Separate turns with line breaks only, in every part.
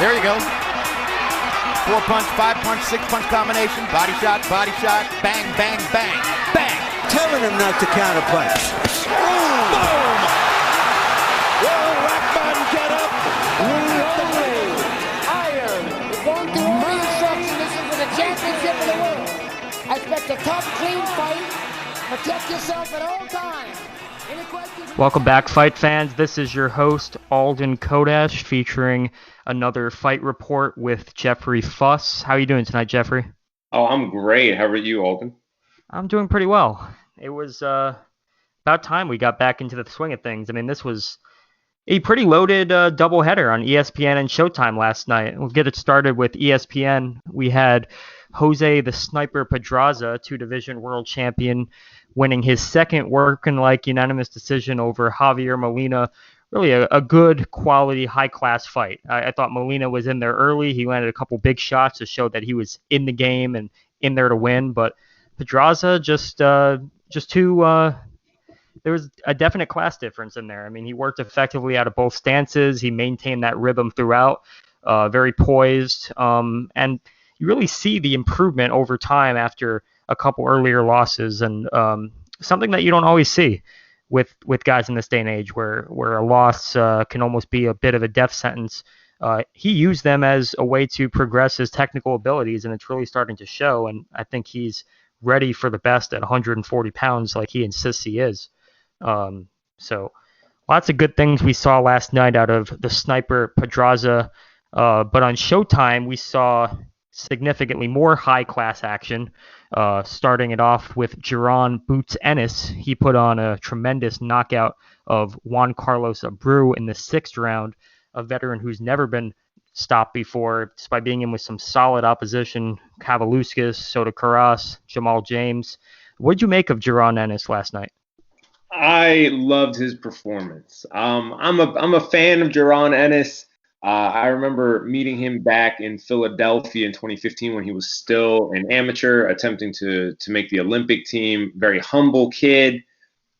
There you go. 4-punch, 5-punch, 6-punch combination. Body shot, bang, bang, bang, bang.
Telling him not to counterpunch.
Boom! Will Rackman get up? Reloading!
Iron. You're going through all the instructions. This is for the championship of the world. I expect a tough, clean fight. Protect yourself at all times. Any questions?
Welcome back, fight fans. This is your host, Alden Kodash, featuring another fight report with Jeffrey Fuss. How are you doing tonight, Jeffrey?
Oh, I'm great. How are you, Alden?
I'm doing pretty well. It was about time we got back into the swing of things. I mean, this was a pretty loaded doubleheader on ESPN and Showtime last night. We'll get it started with ESPN. We had Jose the Sniper Pedraza, two-division world champion, winning his second working-like unanimous decision over Javier Molina. Really a good quality, high-class fight. I thought Molina was in there early. He landed a couple big shots to show that he was in the game and in there to win. But Pedraza just too there was a definite class difference in there. I mean, he worked effectively out of both stances. He maintained that rhythm throughout, very poised. And you really see the improvement over time after a couple earlier losses, and something that you don't always see with guys in this day and age, where a loss can almost be a bit of a death sentence. He used them as a way to progress his technical abilities, and it's really starting to show. And I think he's ready for the best at 140 pounds, like he insists he is. So lots of good things we saw last night out of the Sniper Pedraza. But on Showtime, we saw significantly more high-class action, starting it off with Jaron Boots Ennis. He put on a tremendous knockout of Juan Carlos Abreu in the 6th round, a veteran who's never been stopped before, despite being in with some solid opposition: Kavaluskas, Soto Caras, Jamal James. What did you make of Jaron Ennis last night?
I loved his performance. I'm a fan of Jaron Ennis. I remember meeting him back in Philadelphia in 2015 when he was still an amateur, attempting to make the Olympic team. Very humble kid.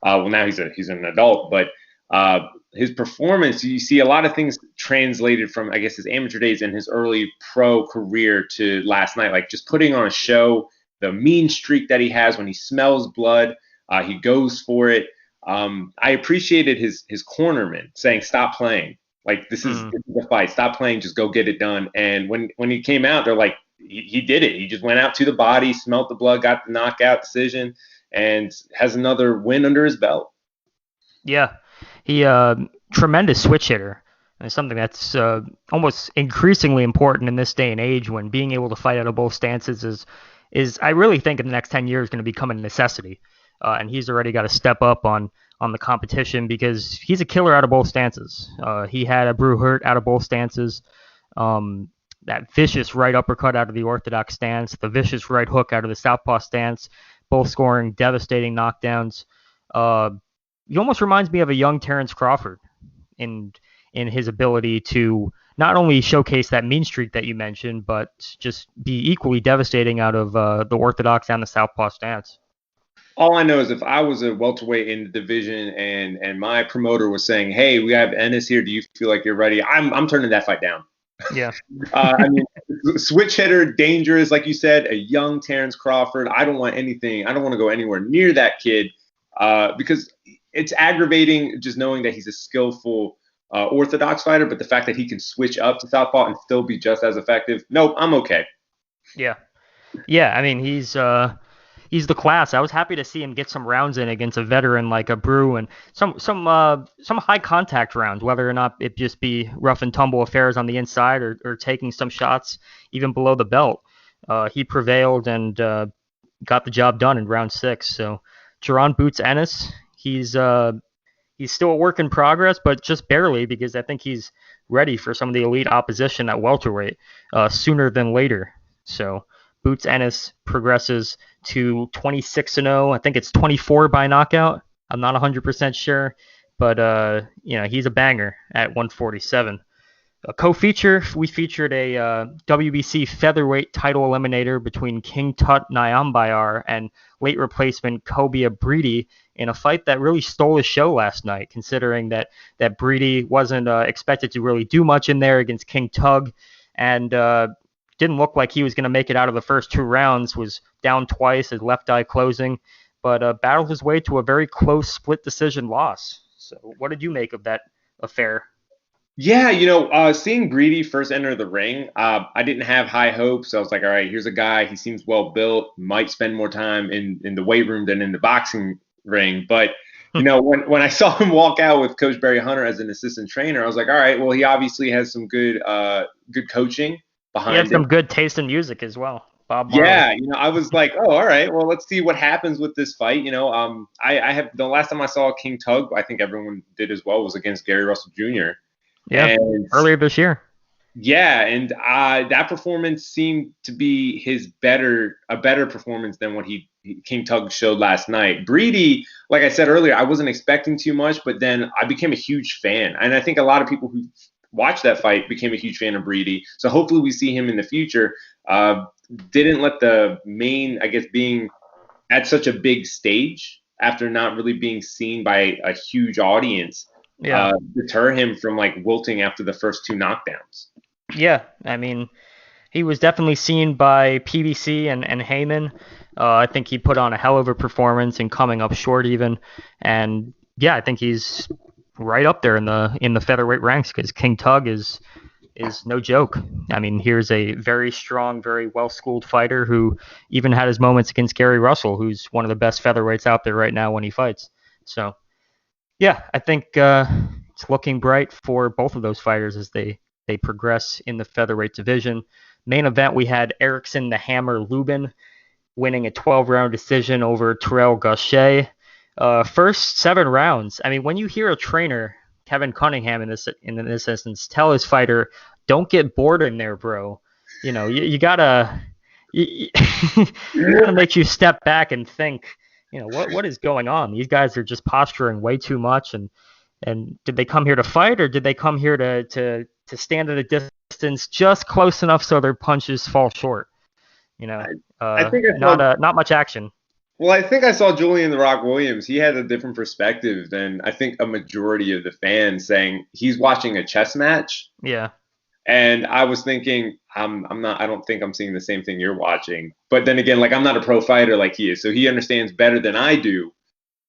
Well, now he's an adult, but his performance, you see a lot of things translated from, I guess, his amateur days and his early pro career to last night. Like just putting on a show, the mean streak that he has when he smells blood, he goes for it. I appreciated his cornerman saying, "Stop playing. Like this is the fight. Stop playing. Just go get it done." And when he came out, they're like, he did it. He just went out to the body, smelt the blood, got the knockout decision, and has another win under his belt.
Yeah, he tremendous switch hitter. And it's something that's almost increasingly important in this day and age, when being able to fight out of both stances is I really think in the next 10 years going to become a necessity. And he's already got to step up on the competition, because he's a killer out of both stances. He had Abreu hurt out of both stances. That vicious right uppercut out of the orthodox stance, the vicious right hook out of the southpaw stance, both scoring devastating knockdowns. He almost reminds me of a young Terrence Crawford in his ability to not only showcase that mean streak that you mentioned, but just be equally devastating out of the orthodox and the southpaw stance.
All I know is if I was a welterweight in the division and my promoter was saying, "Hey, we have Ennis here. Do you feel like you're ready?" I'm turning that fight down.
Yeah.
I mean, switch hitter, dangerous, like you said, a young Terrence Crawford. I don't want to go anywhere near that kid because it's aggravating just knowing that he's a skillful orthodox fighter, but the fact that he can switch up to southpaw and still be just as effective. Nope, I'm okay.
Yeah. I mean, he's the class. I was happy to see him get some rounds in against a veteran like Abreu, and some high contact rounds, whether or not it just be rough and tumble affairs on the inside or taking some shots even below the belt. He prevailed and got the job done in round 6. So Jaron Boots Ennis, he's still a work in progress, but just barely, because I think he's ready for some of the elite opposition at welterweight sooner than later. So Boots Ennis progresses to 26-0. I think it's 24 by knockout. I'm not 100% sure, but he's a banger at 147. A co-feature, we featured a WBC featherweight title eliminator between King Tut Nyambayar and late replacement Kobia Breedy in a fight that really stole the show last night, considering that Breedy wasn't expected to really do much in there against King Tug, and didn't look like he was going to make it out of the first 2 rounds, was down twice, his left eye closing, but battled his way to a very close split decision loss. So what did you make of that affair?
Yeah, seeing Breedy first enter the ring, I didn't have high hopes. I was like, all right, here's a guy. He seems well built, might spend more time in the weight room than in the boxing ring. But, when I saw him walk out with Coach Barry Hunter as an assistant trainer, I was like, all right, well, he obviously has some good coaching behind him.
He had some good taste in music as well. Bob Marley.
Yeah, I was like, oh, all right, well, let's see what happens with this fight. I have the last time I saw King Tug, I think everyone did as well, was against Gary Russell Jr.
Yeah, and earlier this year.
Yeah, and that performance seemed to be a better performance than what King Tug showed last night. Breedy, like I said earlier, I wasn't expecting too much, but then I became a huge fan. And I think a lot of people who watched that fight became a huge fan of Breedy. So hopefully we see him in the future. Didn't let the main, I guess, being at such a big stage after not really being seen by a huge audience. Deter him from wilting after the first 2 knockdowns.
Yeah, I mean, he was definitely seen by PBC and Heyman. I think he put on a hell of a performance and coming up short even. And yeah, I think he's right up there in the featherweight ranks because King Tug is no joke. I mean, here's a very strong, very well-schooled fighter who even had his moments against Gary Russell, who's one of the best featherweights out there right now when he fights. So yeah, I think it's looking bright for both of those fighters as they progress in the featherweight division. Main event, we had Erickson the Hammer Lubin winning a 12-round decision over Terrell Gaucher. First 7 rounds. I mean, when you hear a trainer, Kevin Cunningham in this instance, tell his fighter, "Don't get bored in there, bro." You gotta make you step back and think. What is going on? These guys are just posturing way too much, and did they come here to fight, or did they come here to stand at a distance just close enough so their punches fall short?
I think
not much action.
Well, I think I saw Julian "The Rock" Williams. He had a different perspective than I think a majority of the fans, saying he's watching a chess match.
Yeah.
And I was thinking, I don't think I'm seeing the same thing you're watching. But then again, I'm not a pro fighter like he is, so he understands better than I do.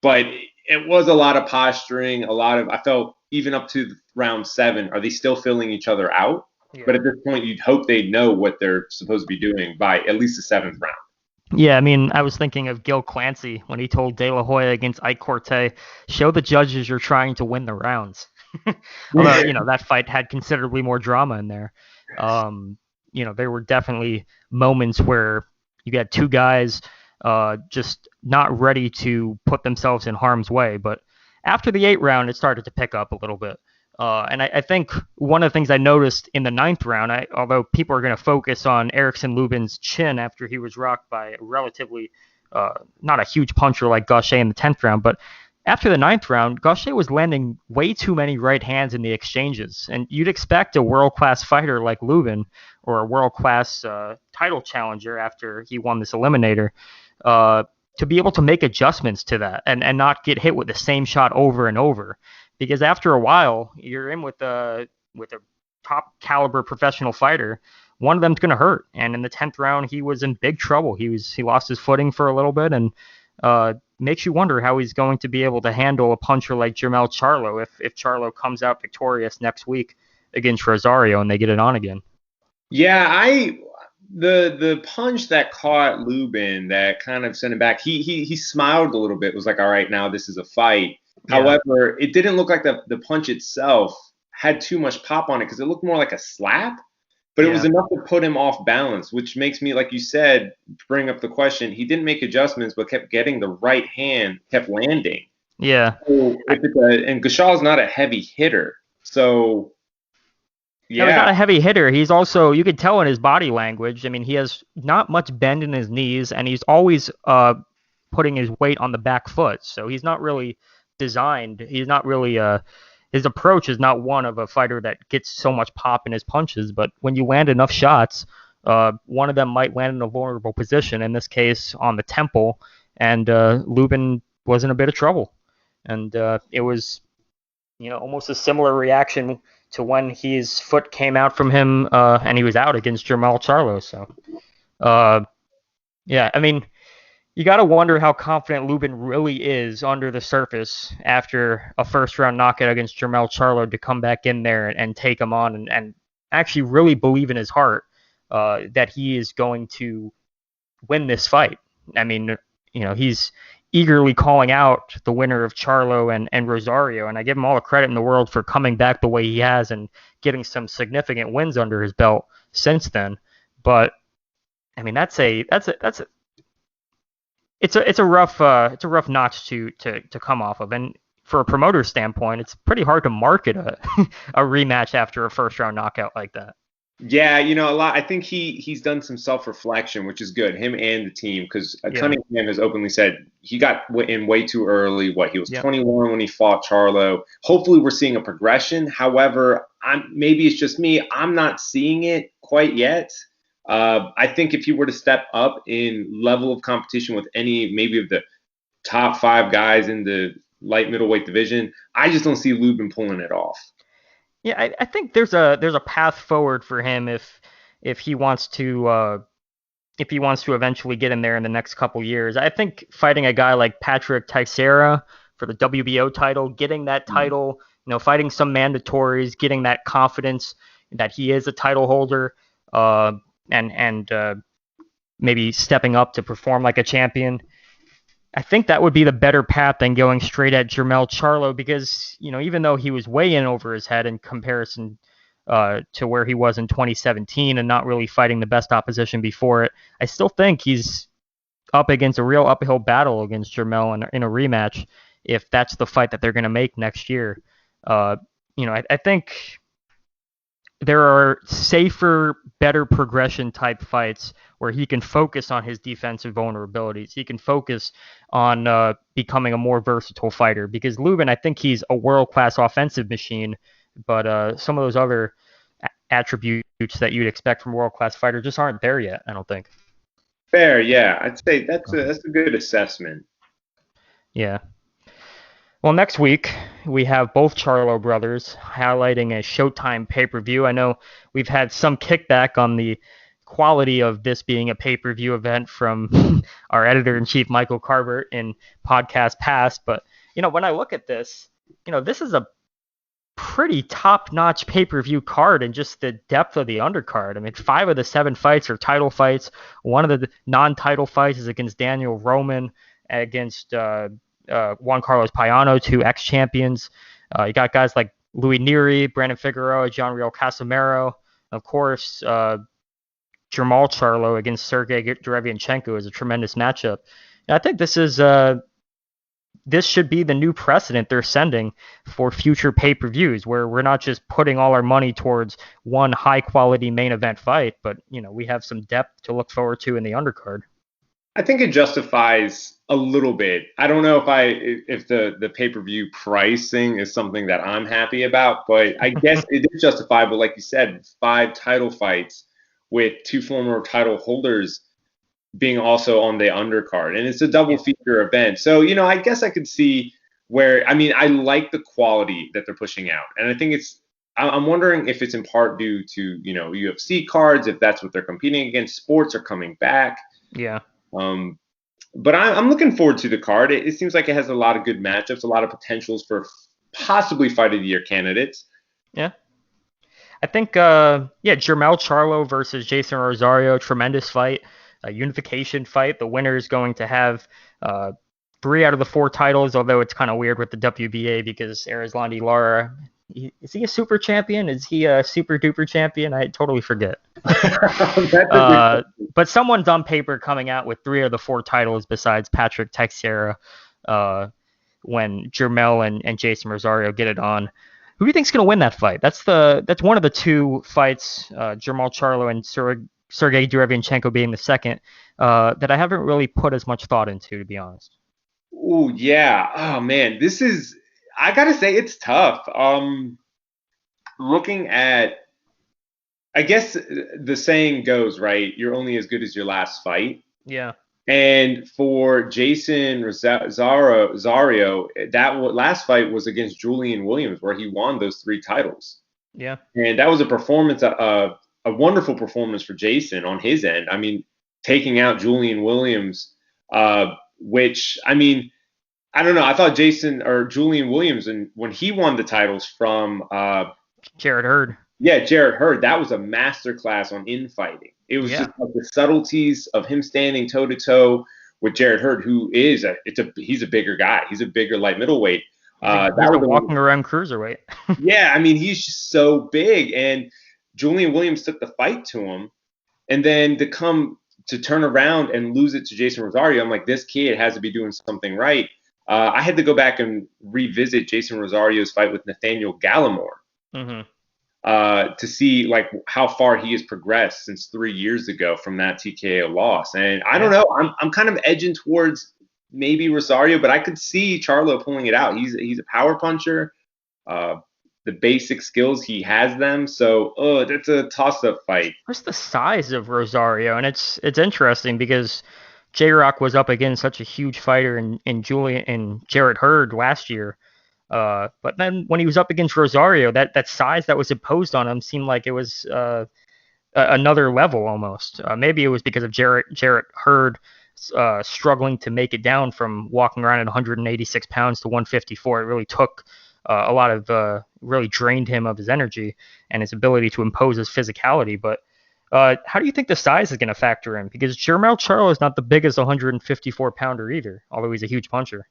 But it was a lot of posturing, I felt even up to round 7, are they still filling each other out? Yeah. But at this point, you'd hope they'd know what they're supposed to be doing by at least the 7th round.
Yeah, I mean, I was thinking of Gil Clancy when he told De La Hoya against Ike Corte, show the judges you're trying to win the rounds. Although, that fight had considerably more drama in there. There were definitely moments where you got 2 guys just not ready to put themselves in harm's way. But after the 8th round, it started to pick up a little bit. And I think one of the things I noticed in the 9th round, although people are going to focus on Erickson Lubin's chin after he was rocked by a relatively not a huge puncher like Gaucher in the 10th round, but after the 9th round, Gaucher was landing way too many right hands in the exchanges. And you'd expect a world-class fighter like Lubin or a world-class title challenger after he won this eliminator to be able to make adjustments to that and not get hit with the same shot over and over. Because after a while, you're in with a top caliber professional fighter. One of them's going to hurt. And in the 10th round, he was in big trouble. He lost his footing for a little bit, and makes you wonder how he's going to be able to handle a puncher like Jermell Charlo if Charlo comes out victorious next week against Rosario and they get it on again.
Yeah, the punch that caught Lubin that kind of sent him back, he smiled a little bit, was like, all right, now this is a fight. Yeah. However, it didn't look like the punch itself had too much pop on it because it looked more like a slap. But it was enough to put him off balance, which makes me, like you said, bring up the question. He didn't make adjustments, but kept getting the right hand, kept landing.
Yeah.
So and Gashaw's not a heavy hitter. So, yeah.
No, he's not a heavy hitter. He's also, you could tell in his body language, I mean, he has not much bend in his knees, and he's always putting his weight on the back foot. So he's not really designed. He's not really his approach is not one of a fighter that gets so much pop in his punches, but when you land enough shots, one of them might land in a vulnerable position, in this case on the temple, and Lubin was in a bit of trouble. And it was, almost a similar reaction to when his foot came out from him and he was out against Jermell Charlo. So, yeah, I mean, you got to wonder how confident Lubin really is under the surface after a first-round knockout against Jermell Charlo to come back in there and take him on and actually really believe in his heart that he is going to win this fight. I mean, he's eagerly calling out the winner of Charlo and Rosario, and I give him all the credit in the world for coming back the way he has and getting some significant wins under his belt since then. But I mean, it's a rough notch to come off of, and for a promoter standpoint, it's pretty hard to market a rematch after a first round knockout like that.
Yeah, a lot. I think he's done some self-reflection, which is good, him and the team, because Cunningham has openly said he got in way too early. He was 21 when he fought Charlo. Hopefully we're seeing a progression. However, maybe it's just me. I'm not seeing it quite yet. I think if he were to step up in level of competition with any maybe of the top 5 guys in the light middleweight division, I just don't see Lubin pulling it off.
Yeah, I think there's a path forward for him if he wants to eventually get in there in the next couple years. I think fighting a guy like Patrick Teixeira for the WBO title, getting that title, fighting some mandatories, getting that confidence that he is a title holder, and maybe stepping up to perform like a champion. I think that would be the better path than going straight at Jermell Charlo, because, even though he was way in over his head in comparison to where he was in 2017 and not really fighting the best opposition before it, I still think he's up against a real uphill battle against Jermell in a rematch if that's the fight that they're going to make next year. I think there are safer, better progression type fights where he can focus on his defensive vulnerabilities. He can focus on becoming a more versatile fighter, because Lubin, I think he's a world-class offensive machine, but some of those other attributes that you'd expect from a world-class fighter just aren't there yet, I don't think.
Fair, yeah. I'd say that's a good assessment.
Yeah. Well, next week, we have both Charlo brothers highlighting a Showtime pay-per-view. I know we've had some kickback on the quality of this being a pay-per-view event from our editor-in-chief, Michael Carver, in podcast past. But, when I look at this, this is a pretty top-notch pay-per-view card, and just the depth of the undercard. I mean, 5 of the 7 fights are title fights. One of the non-title fights is against Daniel Roman, against Juan Carlos Payano, 2 ex-champions. You got guys like Louis Neri, Brandon Figueroa, John Riel Casimero. Of course, Jermall Charlo against Sergey Derevianchenko is a tremendous matchup. And I think this should be the new precedent they're sending for future pay-per-views, where we're not just putting all our money towards one high-quality main event fight, but we have some depth to look forward to in the undercard.
I think it justifies a little bit. I don't know if the pay-per-view pricing is something that I'm happy about, but I guess it is justifiable. Like you said, 5 title fights with 2 former title holders being also on the undercard, and it's a double feature event. So, I guess I could see where, I like the quality that they're pushing out, and I think I'm wondering if it's in part due to, UFC cards, if that's what they're competing against. Sports are coming back.
Yeah.
But I'm looking forward to the card. It seems like it has a lot of good matchups, a lot of potentials for possibly fight of the year candidates.
Yeah. I think, Jermell Charlo versus Jason Rosario, tremendous fight, a unification fight. The winner is going to have 3 out of the 4 titles, although it's kind of weird with the WBA because Erislandy Lara, is he a super champion? Is he a super duper champion? I totally forget. But someone's on paper coming out with 3 of the 4 titles besides Patrick Teixeira when Jermell and Jason Rosario get it on. Who do you think's going to win that fight? That's one of the 2 fights, Jermall Charlo and Sergey Derevianchenko being the second, that I haven't really put as much thought into, to be honest.
Oh, yeah. Oh, man. I gotta say it's tough. Looking at, I guess the saying goes, right? You're only as good as your last fight.
Yeah.
And for Jason Rosario, that last fight was against Julian Williams, where he won those 3 titles.
Yeah.
And that was a performance, a wonderful performance for Jason on his end. I mean, taking out Julian Williams, which, I mean, I don't know. I thought Julian Williams, and when he won the titles from
Jarrett Hurd.
Yeah, Jarrett Hurd, that was a masterclass on infighting. It was just like the subtleties of him standing toe to toe with Jarrett Hurd, who is he's a bigger guy. He's a bigger light middleweight.
That was walking around cruiserweight.
Yeah, I mean, he's just so big, and Julian Williams took the fight to him, and then to turn around and lose it to Jason Rosario, I'm like, this kid has to be doing something right. I had to go back and revisit Jason Rosario's fight with Nathaniel Gallimore.
Mm-hmm.
To see like how far he has progressed since 3 years ago from that TKO loss. And I don't know, I'm kind of edging towards maybe Rosario, but I could see Charlo pulling it out. He's a power puncher. The basic skills, he has them. So that's a toss-up fight.
What's the size of Rosario? And it's interesting because J-Rock was up against such a huge fighter in Jarrett Hurd last year. But then when he was up against Rosario, that size that was imposed on him seemed like it was another level almost. Maybe it was because of Jarrett Hurd struggling to make it down from walking around at 186 pounds to 154. It really took a lot of really drained him of his energy and his ability to impose his physicality. But how do you think the size is going to factor in? Because Jermell Charlo is not the biggest 154 pounder either, although he's a huge puncher.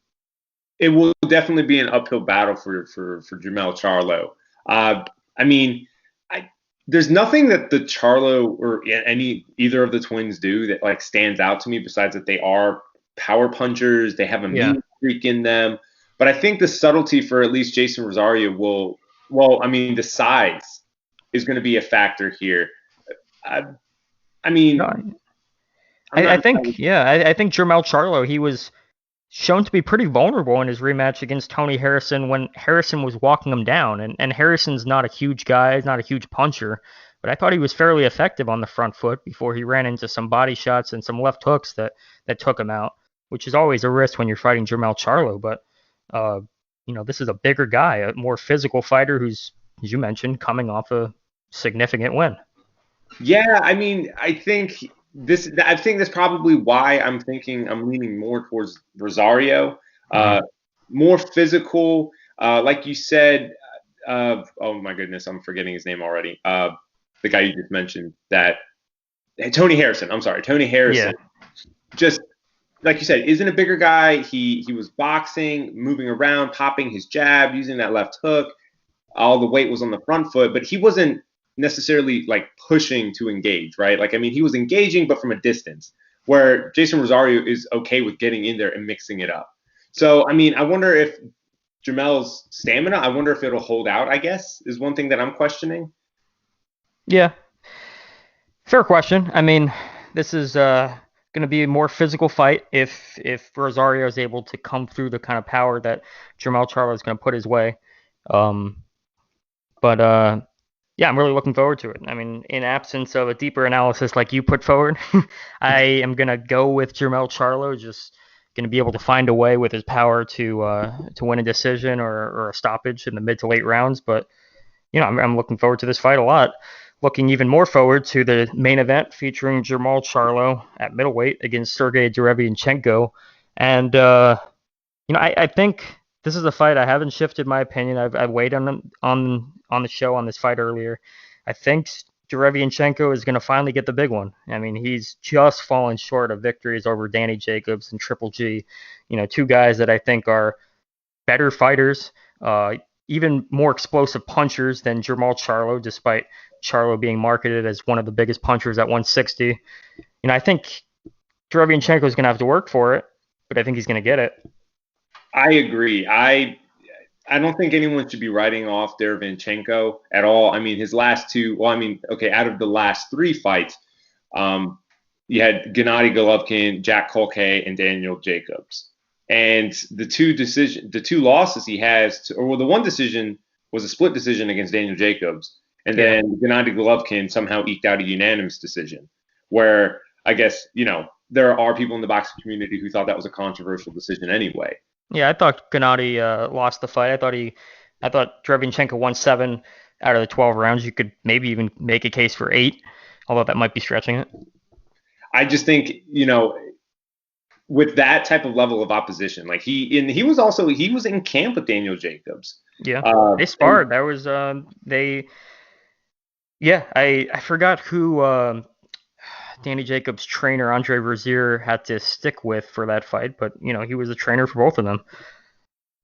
It will definitely be an uphill battle for Jermell Charlo. I mean, there's nothing that the Charlo or either of the twins do that like stands out to me besides that they are power punchers. They have a mean streak in them. But I think the subtlety for at least Jason Rosario the size is going to be a factor here. I think
Jermell Charlo, he was shown to be pretty vulnerable in his rematch against Tony Harrison when Harrison was walking him down. And Harrison's not a huge guy, he's not a huge puncher, but I thought he was fairly effective on the front foot before he ran into some body shots and some left hooks that took him out, which is always a risk when you're fighting Jermell Charlo. But, this is a bigger guy, a more physical fighter who's, as you mentioned, coming off a significant win.
Yeah, I mean, I think that's probably why I'm leaning more towards Rosario, more physical, like you said. Oh my goodness, I'm forgetting his name already. The guy you just mentioned, Tony Harrison. I'm sorry, Tony Harrison. Yeah. Just like you said, isn't a bigger guy. He was boxing, moving around, popping his jab, using that left hook. All the weight was on the front foot, but he wasn't necessarily like pushing to engage, right? Like, I mean, he was engaging, but from a distance, where Jason Rosario is okay with getting in there and mixing it up. So, I mean, I wonder if Jermell's stamina, I wonder if it'll hold out, I guess, is one thing that I'm questioning.
Yeah. Fair question. I mean, this is going to be a more physical fight if Rosario is able to come through the kind of power that Jermell Charlo is going to put his way. Yeah, I'm really looking forward to it. I mean, in absence of a deeper analysis like you put forward, I am going to go with Jermell Charlo, just going to be able to find a way with his power to win a decision or a stoppage in the mid to late rounds. But, I'm looking forward to this fight a lot. Looking even more forward to the main event featuring Jermall Charlo at middleweight against Sergey Derevianchenko. And, I think this is a fight I haven't shifted my opinion. I've weighed on the show on this fight earlier. I think Derevianchenko is going to finally get the big one. I mean, he's just fallen short of victories over Danny Jacobs and Triple G. Two guys that I think are better fighters, even more explosive punchers than Jermall Charlo, despite Charlo being marketed as one of the biggest punchers at 160. I think Derevianchenko is going to have to work for it, but I think he's going to get it.
I agree. I don't think anyone should be writing off Derevianchenko at all. I mean, his last two, out of the last 3 fights, you had Gennady Golovkin, Jack Culcay, and Daniel Jacobs. And the two losses he has, the one decision was a split decision against Daniel Jacobs, and then Gennady Golovkin somehow eked out a unanimous decision. Where I guess there are people in the boxing community who thought that was a controversial decision anyway.
Yeah, I thought Gennady lost the fight. I thought Derevyanchenko won 7 out of the 12 rounds. You could maybe even make a case for 8, although that might be stretching it.
I just think, with that type of level of opposition, like he was in camp with Daniel Jacobs.
Yeah, they sparred. That was I forgot who Danny Jacobs' trainer Andre Rozier had to stick with for that fight, but he was a trainer for both of them.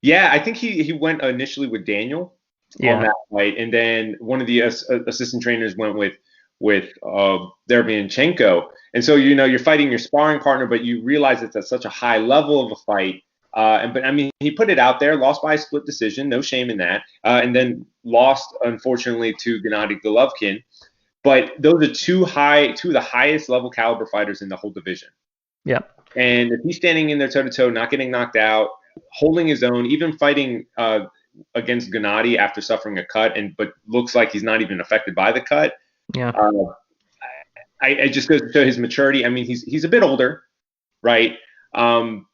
Yeah, I think he went initially with Daniel on that fight, and then one of the assistant trainers went with Derevyanchenko. And so you're fighting your sparring partner, but you realize it's at such a high level of a fight. But I mean, he put it out there, lost by a split decision, no shame in that, and then lost unfortunately to Gennady Golovkin. But those are two of the highest level caliber fighters in the whole division.
Yeah.
And if he's standing in there toe to toe, not getting knocked out, holding his own, even fighting against Gennady after suffering a cut, but looks like he's not even affected by the cut.
Yeah.
I just goes to show his maturity. I mean, he's a bit older, right?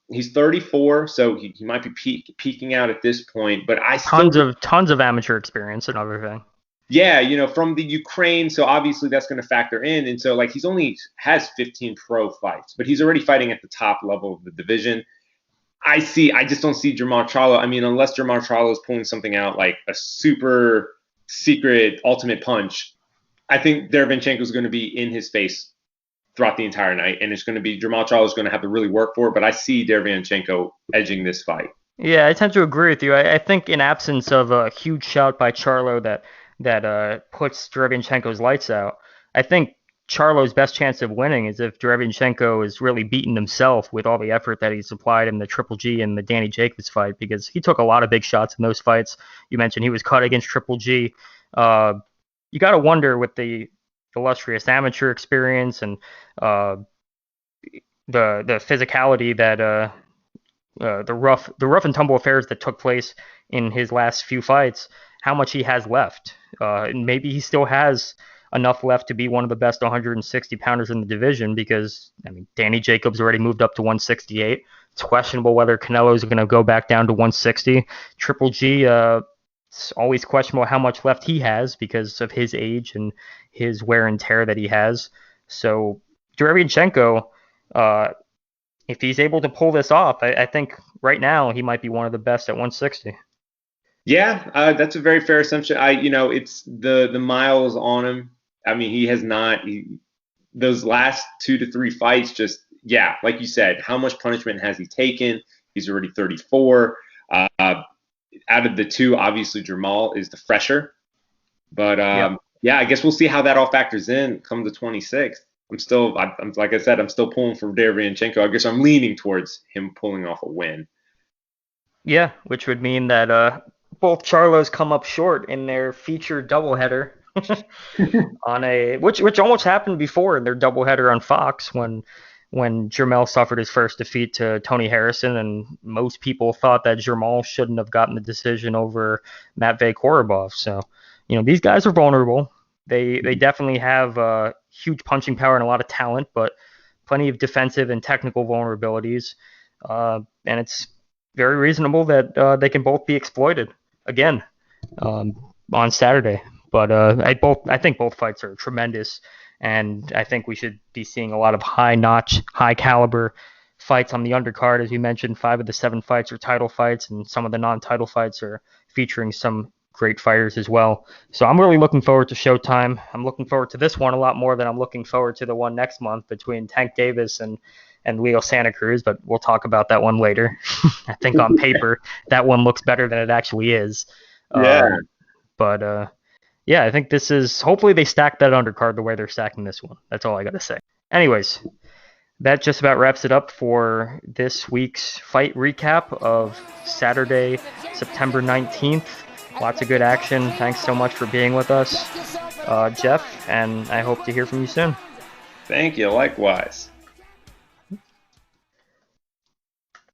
He's 34, so he might be peaking out at this point. But
tons of amateur experience and everything.
Yeah, from the Ukraine, so obviously that's going to factor in. And so like he's only has 15 pro fights, but he's already fighting at the top level of the division. I just don't see Jermall Charlo. I mean, unless Jermall Charlo is pulling something out like a super secret ultimate punch, I think Derevyanchenko is going to be in his face throughout the entire night, and it's going to be Jermall Charlo is going to have to really work for it. But I see Derevyanchenko edging this fight. Yeah,
I tend to agree with you. I think in absence of a huge shout by Charlo that puts Derevyanchenko's lights out, I think Charlo's best chance of winning is if Derevyanchenko is really beaten himself with all the effort that he's applied in the Triple G and the Danny Jacobs fight, because he took a lot of big shots in those fights. You mentioned he was cut against Triple G. You got to wonder with the illustrious amateur experience and the physicality that the rough and tumble affairs that took place in his last few fights, how much he has left. And maybe he still has enough left to be one of the best 160 pounders in the division, because I mean Danny Jacobs already moved up to 168. It's questionable whether Canelo is going to go back down to 160. Triple G, it's always questionable how much left he has because of his age and his wear and tear that he has. So Derevyanchenko, if he's able to pull this off, I think right now he might be one of the best at 160.
Yeah, that's a very fair assumption. It's the miles on him. I mean, he has not. Those last 2 to 3 fights, just like you said, how much punishment has he taken? He's already 34. Out of the two, obviously Jermall is the fresher. But I guess we'll see how that all factors in come the 26th. I'm like I said, I'm still pulling for Derevyanchenko. I guess I'm leaning towards him pulling off a win.
Yeah, which would mean that both Charlos come up short in their featured doubleheader on which almost happened before in their doubleheader on Fox when Jermell suffered his first defeat to Tony Harrison, and most people thought that Jermall shouldn't have gotten the decision over Matvey Korobov. So, these guys are vulnerable. They definitely have huge punching power and a lot of talent, but plenty of defensive and technical vulnerabilities. And it's very reasonable that they can both be exploited again on Saturday. But I think both fights are tremendous, and I think we should be seeing a lot of high-notch, high-caliber fights on the undercard. As you mentioned, 5 of the 7 fights are title fights, and some of the non-title fights are featuring some great fighters as well. So I'm really looking forward to Showtime. I'm looking forward to this one a lot more than I'm looking forward to the one next month between Tank Davis and Leo Santa Cruz, but we'll talk about that one later. I think on paper that one looks better than it actually is. I think this is, hopefully they stack that undercard the way they're stacking this one. That's all I got to say. Anyways, that just about wraps it up for this week's fight recap of Saturday, September 19th. Lots of good action. Thanks so much for being with us, Jeff, and I hope to hear from you soon.
Thank you. Likewise.